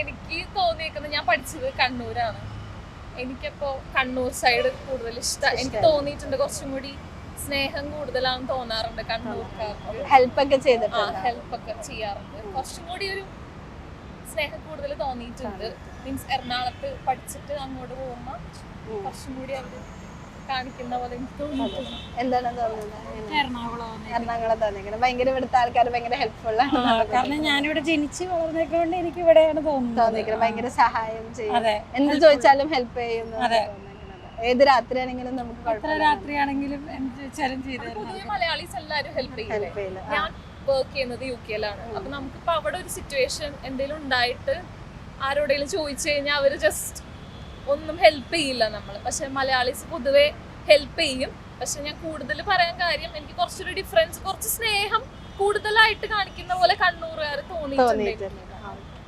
എനിക്ക് തോന്നിയേക്കുന്നത്, ഞാൻ പഠിച്ചത് കണ്ണൂരാണ്. എനിക്കപ്പോ കണ്ണൂർ സൈഡ് കൂടുതൽ ഇഷ്ടം. എനിക്ക് തോന്നിയിട്ടുണ്ട് കുറച്ചും കൂടി സ്നേഹം കൂടുതലാണെന്ന് തോന്നാറുണ്ട് കണ്ണൂർക്കാർക്ക്. ഹെൽപ്പ് ഒക്കെ ചെയ്തിട്ടുണ്ട്, ഹെൽപ്പ് ഒക്കെ ചെയ്യാറുണ്ട്. കുറച്ചും കൂടി ഒരു സ്നേഹം കൂടുതൽ തോന്നിയിട്ടുണ്ട്. മീൻസ് എറണാകുളത്ത് പഠിച്ചിട്ട് അങ്ങോട്ട് പോകുമ്പോ കുറച്ചും കൂടി അവര് കാണിക്കുന്ന പോലെ എനിക്ക് തോന്നിയിട്ടുണ്ട്. എന്താണ് തോന്നുന്നത്? എറണാകുളം തോന്നിക്കുന്നത് ഭയങ്കര, ഇവിടുത്തെ ആൾക്കാർ ഭയങ്കര ഹെൽപ്ഫുൾ ആണ്. കാരണം ഞാനിവിടെ ജനിച്ച് വളർന്നേക്കൊണ്ട് എനിക്ക് ഇവിടെയാണ് തോന്നിക്കുന്നത്. ഭയങ്കര സഹായം ചെയ്യും, എന്ത് ചോദിച്ചാലും ഹെൽപ്പ് ചെയ്യുന്നു. ഏത് രാത്രിയാണെങ്കിലും നമുക്ക് എത്ര രാത്രിയാണെങ്കിലും എന്ത് ചോദിച്ചാലും ചെയ്തു. പൊതുവെ മലയാളീസ് എല്ലാവരും ഹെൽപ്പ് ചെയ്യില്ല. ഞാൻ വർക്ക് ചെയ്യുന്നത് UK-ലാണ്. അപ്പൊ നമുക്കിപ്പോ അവിടെ ഒരു സിറ്റുവേഷൻ എന്തെങ്കിലും ഉണ്ടായിട്ട് ആരോടെങ്കിലും ചോദിച്ചു കഴിഞ്ഞാൽ അവര് ജസ്റ്റ് ഒന്നും ഹെൽപ്പ് ചെയ്യില്ല നമ്മള്. പക്ഷെ മലയാളീസ് പൊതുവെ ഹെൽപ്പ് ചെയ്യും. പക്ഷെ ഞാൻ കൂടുതൽ പറയാൻ കാര്യം, എനിക്ക് കുറച്ചൊരു ഡിഫറൻസ്, കുറച്ച് സ്നേഹം കൂടുതലായിട്ട് കാണിക്കുന്ന പോലെ കണ്ണൂരുകാർ തോന്നിയിട്ടുണ്ട്.